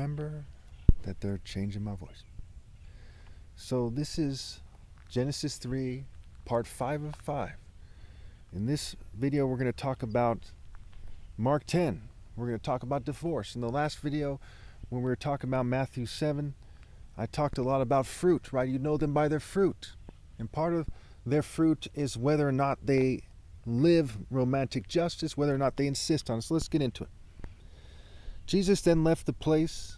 remember that they're changing my voice. So this is Genesis 3, part 5 of 5. In this video, we're going to talk about Mark 10. We're going to talk about divorce. In the last video, when we were talking about Matthew 7, I talked a lot about fruit, right? You know them by their fruit. And part of their fruit is whether or not they live romantic justice, whether or not they insist on it. So let's get into it. Jesus then left that place,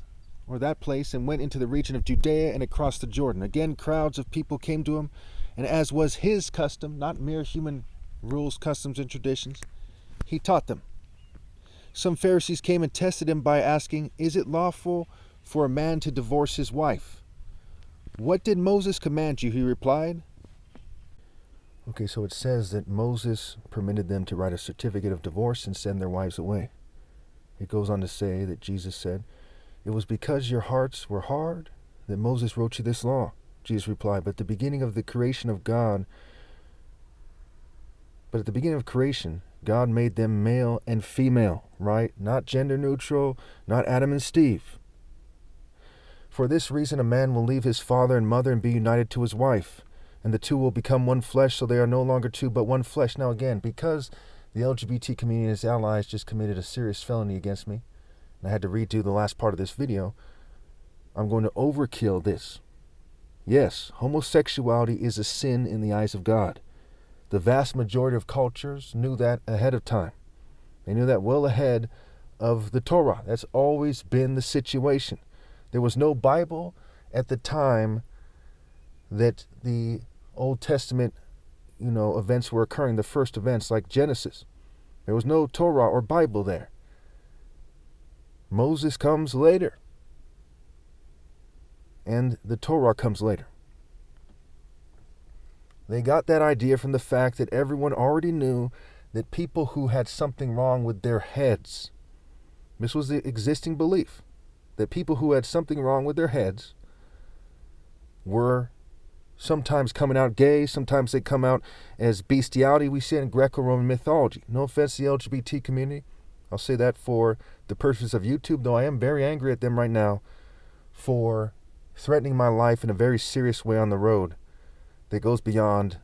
and went into the region of Judea and across the Jordan. Again, crowds of people came to him, and as was his custom, not mere human rules, customs, and traditions, he taught them. Some Pharisees came and tested him by asking, "Is it lawful for a man to divorce his wife?" "What did Moses command you?" he replied. Okay, so it says that Moses permitted them to write a certificate of divorce and send their wives away. It goes on to say that Jesus said, "It was because your hearts were hard that Moses wrote you this law." Jesus replied, But at the beginning of creation, God made them male and female, right? Not gender neutral, not Adam and Steve. For this reason, a man will leave his father and mother and be united to his wife, and the two will become one flesh, so they are no longer two, but one flesh. Now again, because the LGBT community and its allies just committed a serious felony against me, and I had to redo the last part of this video, I'm going to overkill this. Yes, homosexuality is a sin in the eyes of God. The vast majority of cultures knew that ahead of time. They knew that well ahead of the Torah. That's always been the situation. There was no Bible at the time that the Old Testament, events were occurring, the first events like Genesis. There was no Torah or Bible there. Moses comes later, and the Torah comes later. They got that idea from the fact that everyone already knew that people who had something wrong with their heads, this was the existing belief, that people who had something wrong with their heads were sometimes coming out gay, sometimes they come out as bestiality. We see it in Greco-Roman mythology. No offense to the LGBT community. I'll say that for the purpose of YouTube, though I am very angry at them right now for threatening my life in a very serious way on the road that goes beyond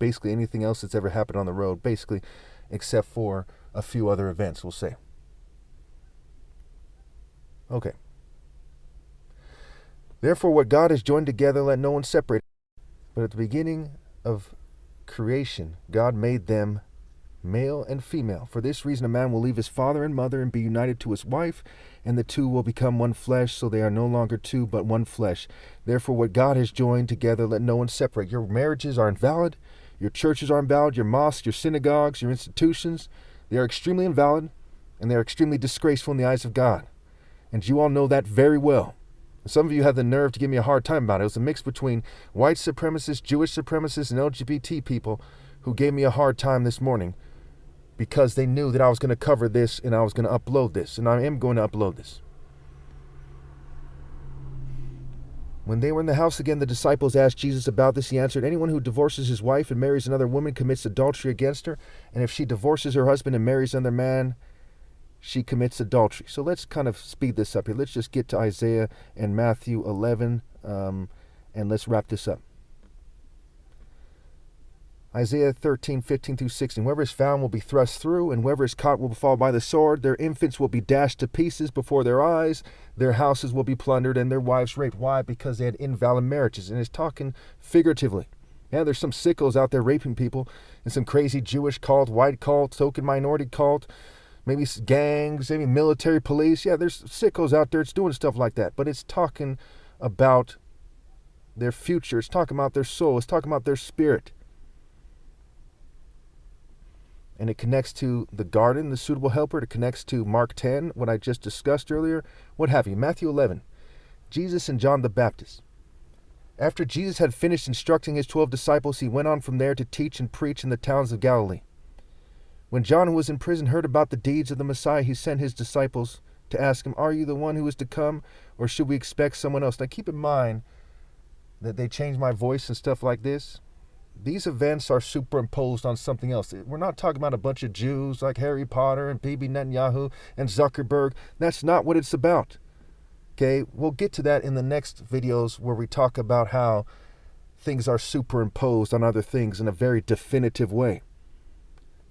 basically anything else that's ever happened on the road, basically, except for a few other events, we'll say. Okay. Therefore, what God has joined together, let no one separate. But at the beginning of creation, God made them male and female. For this reason, a man will leave his father and mother and be united to his wife, and the two will become one flesh, so they are no longer two, but one flesh. Therefore, what God has joined together, let no one separate. Your marriages are invalid. Your churches are invalid. Your mosques, your synagogues, your institutions, they are extremely invalid, and they are extremely disgraceful in the eyes of God. And you all know that very well. Some of you have the nerve to give me a hard time about it. It was a mix between white supremacists, Jewish supremacists, and LGBT people who gave me a hard time this morning because they knew that I was going to cover this and I was going to upload this. And I am going to upload this. When they were in the house again, the disciples asked Jesus about this. He answered, "Anyone who divorces his wife and marries another woman commits adultery against her. And if she divorces her husband and marries another man, she commits adultery." So let's kind of speed this up here. Let's just get to Isaiah and Matthew 11, and let's wrap this up. Isaiah 13, 15 through 16. Whoever is found will be thrust through, and whoever is caught will fall by the sword. Their infants will be dashed to pieces before their eyes. Their houses will be plundered, and their wives raped. Why? Because they had invalid marriages. And it's talking figuratively. Yeah, there's some sickos out there raping people, and some crazy Jewish cult, white cult, token minority cult, maybe gangs, maybe military police. Yeah, there's sickos out there. It's doing stuff like that. But it's talking about their future. It's talking about their soul. It's talking about their spirit. And it connects to the garden, the suitable helper. It connects to Mark 10, what I just discussed earlier. What have you. Matthew 11. Jesus and John the Baptist. After Jesus had finished instructing his 12 disciples, he went on from there to teach and preach in the towns of Galilee. When John, who was in prison, heard about the deeds of the Messiah, he sent his disciples to ask him, "Are you the one who is to come, or should we expect someone else?" Now keep in mind that they changed my voice and stuff like this. These events are superimposed on something else. We're not talking about a bunch of Jews like Harry Potter and Bibi Netanyahu and Zuckerberg. That's not what it's about. Okay, we'll get to that in the next videos where we talk about how things are superimposed on other things in a very definitive way.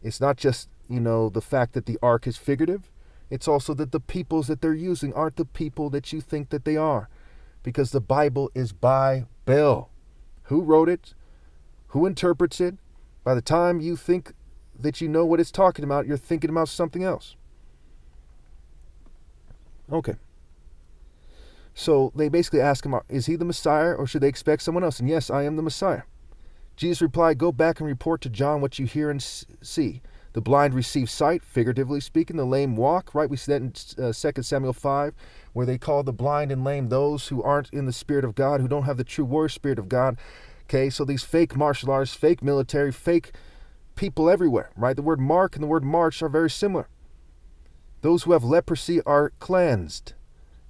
It's not just, the fact that the ark is figurative. It's also that the peoples that they're using aren't the people that you think that they are. Because the Bible is Bible. Who wrote it? Who interprets it? By the time you think that you know what it's talking about, you're thinking about something else. Okay. So they basically ask him, is he the Messiah or should they expect someone else? And yes, I am the Messiah. Jesus replied, go back and report to John what you hear and see. The blind receive sight, figuratively speaking. The lame walk, right? We see that in 2 Samuel 5, where they call the blind and lame those who aren't in the Spirit of God, who don't have the true warrior spirit of God. Okay, so these fake martial arts, fake military, fake people everywhere, right? The word mark and the word march are very similar. Those who have leprosy are cleansed.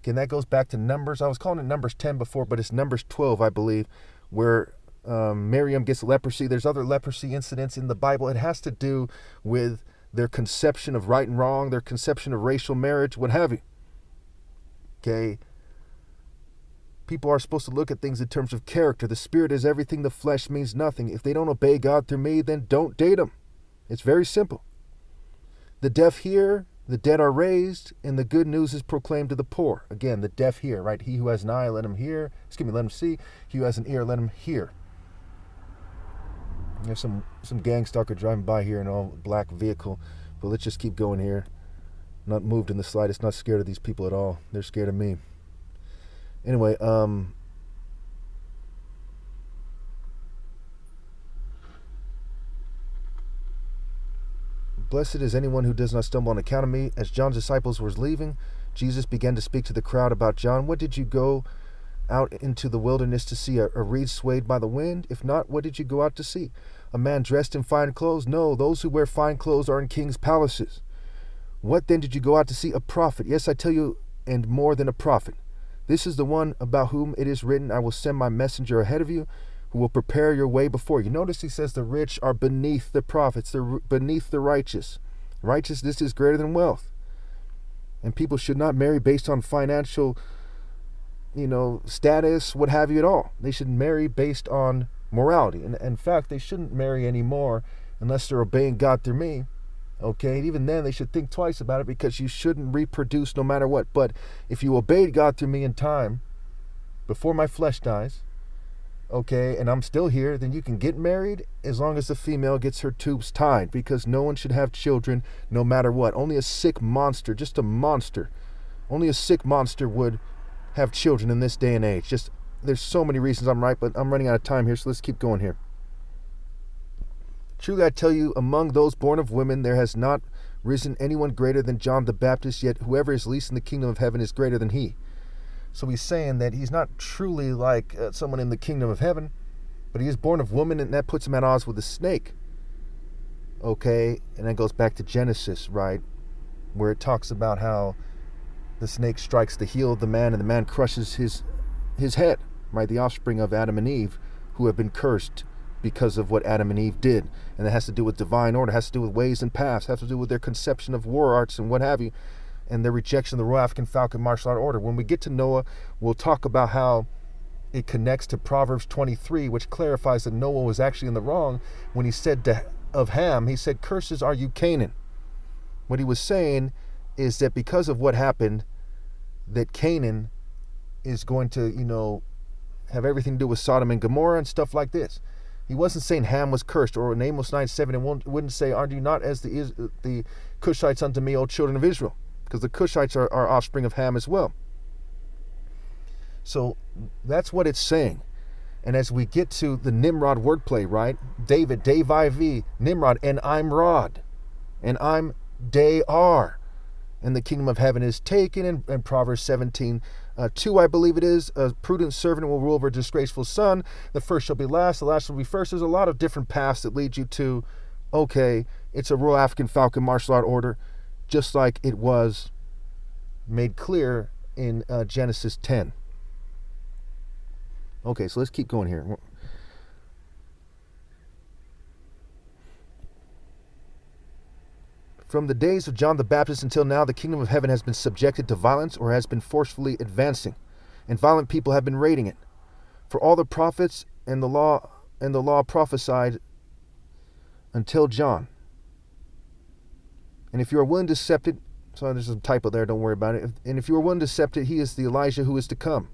Okay, and that goes back to Numbers. I was calling it Numbers 10 before, but it's Numbers 12, I believe, where Miriam gets leprosy. There's other leprosy incidents in the Bible. It has to do with their conception of right and wrong, their conception of racial marriage, what have you. Okay. People are supposed to look at things in terms of character. The spirit is everything, the flesh means nothing. If they don't obey God through me, then don't date them. It's very simple. The deaf hear, the dead are raised, and the good news is proclaimed to the poor. Again, the deaf hear, right? He who has an eye, let him hear. Let him see. He who has an ear, let him hear. There's some gang stalker driving by here in an all black vehicle, but let's just keep going here. Not moved in the slightest, not scared of these people at all. They're scared of me. Anyway, blessed is anyone who does not stumble on account of me. As John's disciples were leaving, Jesus began to speak to the crowd about John. What did you go out into the wilderness to see? A reed swayed by the wind? If not, what did you go out to see? A man dressed in fine clothes? No, those who wear fine clothes are in kings' palaces. What then did you go out to see? A prophet. Yes, I tell you, and more than a prophet. This is the one about whom it is written, I will send my messenger ahead of you, who will prepare your way before you. Notice he says the rich are beneath the prophets, they're beneath the righteous. Righteousness is greater than wealth. And people should not marry based on financial, status, what have you at all. They should marry based on morality. And in fact, they shouldn't marry anymore unless they're obeying God through me. Okay, and even then they should think twice about it, because you shouldn't reproduce no matter what. But if you obeyed God through me in time, before my flesh dies, okay, and I'm still here, then you can get married as long as the female gets her tubes tied, because no one should have children no matter what. Only a sick monster, just a monster, only a sick monster would have children in this day and age. There's so many reasons I'm right, but I'm running out of time here, so let's keep going here. Truly I tell you, among those born of women, there has not risen anyone greater than John the Baptist, yet whoever is least in the kingdom of heaven is greater than he. So he's saying that he's not truly like someone in the kingdom of heaven, but he is born of woman, and that puts him at odds with the snake. Okay, and that goes back to Genesis, right, where it talks about how the snake strikes the heel of the man, and the man crushes his head, right, the offspring of Adam and Eve, who have been cursed because of what Adam and Eve did. And that has to do with divine order, has to do with ways and paths, has to do with their conception of war arts and what have you, and their rejection of the Royal African Falcon martial art order. When we get to Noah, we'll talk about how it connects to Proverbs 23, which clarifies that Noah was actually in the wrong when he said of Ham, he said, curses are you, Canaan. What he was saying is that because of what happened, that Canaan is going to, have everything to do with Sodom and Gomorrah and stuff like this. He wasn't saying Ham was cursed, or in Amos 9:7, and wouldn't say, aren't you not as the Cushites unto me, O children of Israel? Because the Cushites are offspring of Ham as well. So that's what it's saying. And as we get to the Nimrod wordplay, right? David, Dave-I-V, Nimrod, and I'm Rod, and I'm Day-R. And the kingdom of heaven is taken, and Proverbs 17:2, I believe it is, a prudent servant will rule over a disgraceful son. The first shall be last, the last shall be first. There's a lot of different paths that lead you to, okay, it's a Royal African Falcon martial art order, just like it was made clear in Genesis 10. Okay, so let's keep going here. From the days of John the Baptist until now, the kingdom of heaven has been subjected to violence or has been forcefully advancing, and violent people have been raiding it. For all the prophets and the law prophesied until John. And if you are willing to accept it, so there's a typo there, don't worry about it. And if you are willing to accept it, he is the Elijah who is to come.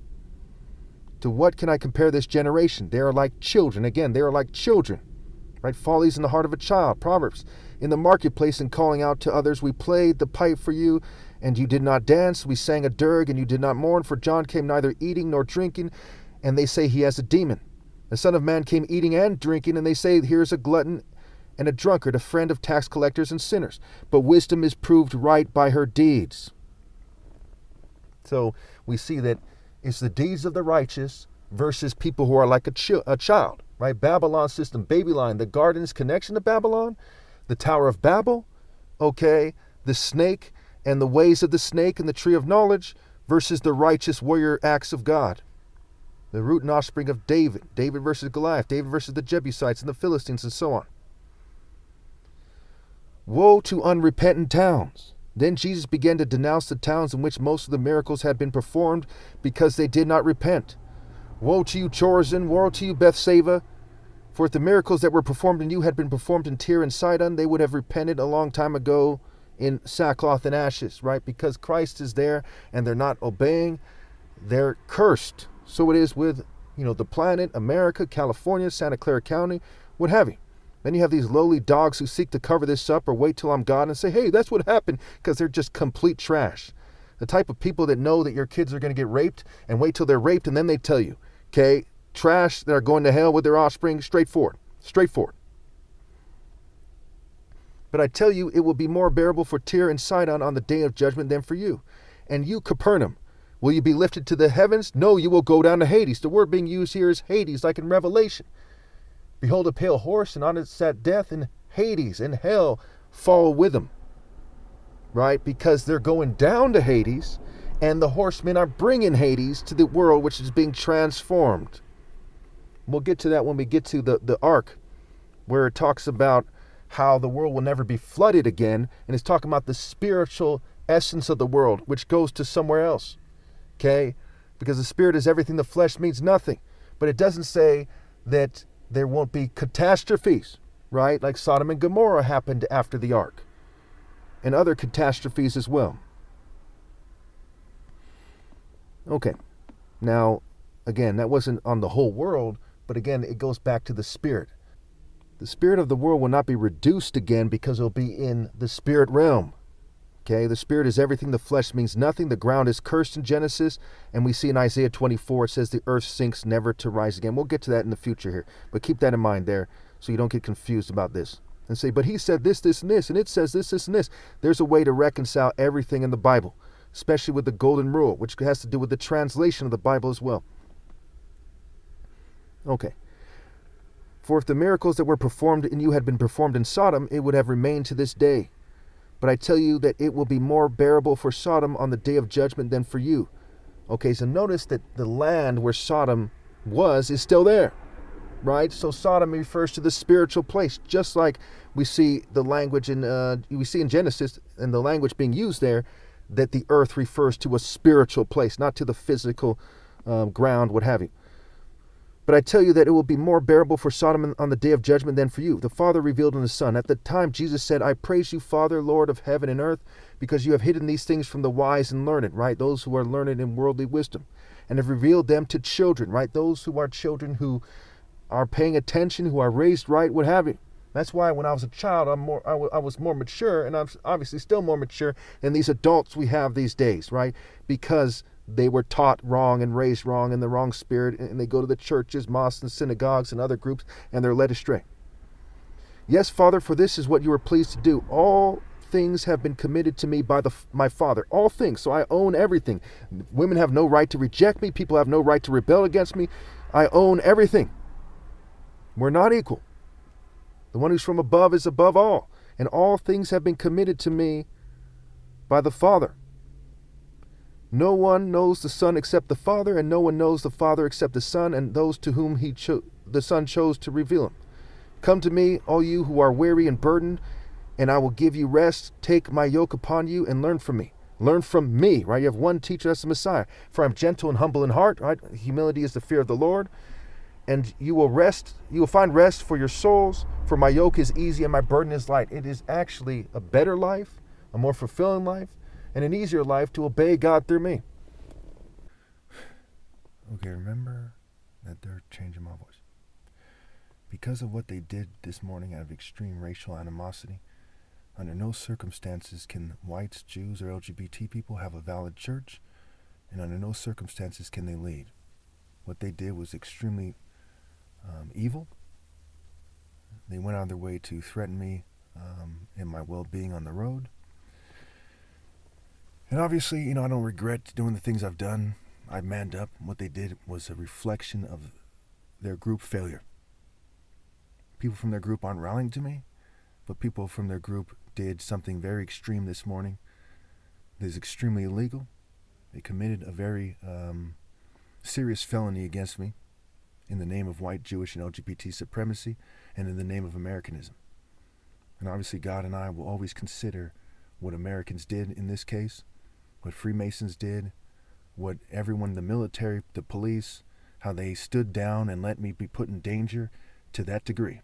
To what can I compare this generation? They are like children. Again, they are like children. Right? Follies in the heart of a child. Proverbs. In the marketplace and calling out to others, we played the pipe for you, and you did not dance. We sang a dirge, and you did not mourn. For John came neither eating nor drinking, and they say he has a demon. The Son of Man came eating and drinking, and they say, here's a glutton and a drunkard, a friend of tax collectors and sinners. But wisdom is proved right by her deeds. So we see that it's the deeds of the righteous versus people who are like a child, right? Babylon system, Babylon, the garden's connection to Babylon, the Tower of Babel, okay, the snake and the ways of the snake and the tree of knowledge versus the righteous warrior acts of God. The root and offspring of David, David versus Goliath, David versus the Jebusites and the Philistines and so on. Woe to unrepentant towns. Then Jesus began to denounce the towns in which most of the miracles had been performed because they did not repent. Woe to you, Chorazin! Woe to you, Bethsaida! For if the miracles that were performed in you had been performed in Tyre and Sidon, they would have repented a long time ago in sackcloth and ashes, right? Because Christ is there and they're not obeying, they're cursed. So it is with, the planet, America, California, Santa Clara County, what have you. Then you have these lowly dogs who seek to cover this up or wait till I'm God and say, hey, that's what happened, because they're just complete trash. The type of people that know that your kids are going to get raped and wait till they're raped and then they tell you, okay, trash that are going to hell with their offspring, straightforward. But I tell you, it will be more bearable for Tyre and Sidon on the day of judgment than for you. And you, Capernaum, will you be lifted to the heavens? No, you will go down to Hades. The word being used here is Hades, like in Revelation. Behold a pale horse, and on it sat death, and Hades and hell follow with them. Right? Because they're going down to Hades, and the horsemen are bringing Hades to the world which is being transformed. We'll get to that when we get to the ark, where it talks about how the world will never be flooded again, and it's talking about the spiritual essence of the world, which goes to somewhere else. Okay? Because the spirit is everything, the flesh means nothing. But it doesn't say that there won't be catastrophes, right? Like Sodom and Gomorrah happened after the ark. And other catastrophes as well. Okay. Now, again, that wasn't on the whole world, but again, it goes back to the spirit. The spirit of the world will not be reduced again because it'll be in the spirit realm. Okay, the spirit is everything, the flesh means nothing. The ground is cursed in Genesis, and we see in Isaiah 24, it says the earth sinks never to rise again. We'll get to that in the future here, but keep that in mind there so you don't get confused about this. And say, but he said this, this, and this, and it says this, this, and this. There's a way to reconcile everything in the Bible, especially with the golden rule, which has to do with the translation of the Bible as well. Okay. For if the miracles that were performed in you had been performed in Sodom, it would have remained to this day. But I tell you that it will be more bearable for Sodom on the day of judgment than for you. Okay, so notice that the land where Sodom was is still there, right? So Sodom refers to the spiritual place, just like we see the language we see in Genesis and the language being used there, that the earth refers to a spiritual place, not to the physical ground, what have you. But I tell you that it will be more bearable for Sodom on the day of judgment than for you. The Father revealed in the Son. At the time, Jesus said, I praise you, Father, Lord of heaven and earth, because you have hidden these things from the wise and learned, right? Those who are learned in worldly wisdom, and have revealed them to children, right? Those who are children who are paying attention, who are raised right, what have you. That's why when I was a child, I was more mature, and I'm obviously still more mature than these adults we have these days, right? Because they were taught wrong and raised wrong in the wrong spirit, and they go to the churches, mosques, and synagogues and other groups, and they're led astray. Yes, Father, for this is what you are pleased to do. All things have been committed to me by my Father. All things. So I own everything. Women have no right to reject me. People have no right to rebel against me. I own everything. We're not equal. The one who's from above is above all. And all things have been committed to me by the Father. No one knows the Son except the Father, and no one knows the Father except the Son, and those to whom the Son chose to reveal him. Come to me, all you who are weary and burdened, and I will give you rest. Take my yoke upon you and learn from me. Learn from me, right? You have one teacher, that's the Messiah. For I'm gentle and humble in heart, right? Humility is the fear of the Lord. And you will find rest for your souls, for my yoke is easy and my burden is light. It is actually a better life, a more fulfilling life, and an easier life to obey God through me. Okay, remember that they're changing my voice. Because of what they did this morning out of extreme racial animosity, under no circumstances can whites, Jews, or LGBT people have a valid church, and under no circumstances can they lead. What they did was extremely evil. They went out of their way to threaten me and my well-being on the road. And obviously, I don't regret doing the things I've done. I manned up. What they did was a reflection of their group failure. People from their group aren't rallying to me, but people from their group did something very extreme this morning. It is extremely illegal. They committed a very serious felony against me in the name of white, Jewish, and LGBT supremacy, and in the name of Americanism. And obviously God and I will always consider what Americans did in this case, what Freemasons did, what everyone, the military, the police, how they stood down and let me be put in danger to that degree.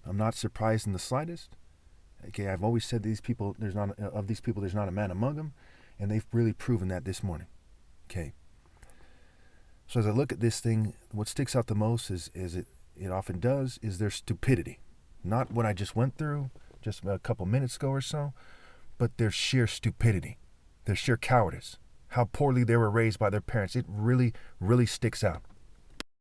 I'm not surprised in the slightest. Okay, I've always said there's not a man among them, and they've really proven that this morning. Okay. So as I look at this thing, what sticks out the most is it often does, is their stupidity. Not what I just went through just a couple minutes ago or so, but their sheer stupidity, their sheer cowardice, how poorly they were raised by their parents. It really, really sticks out.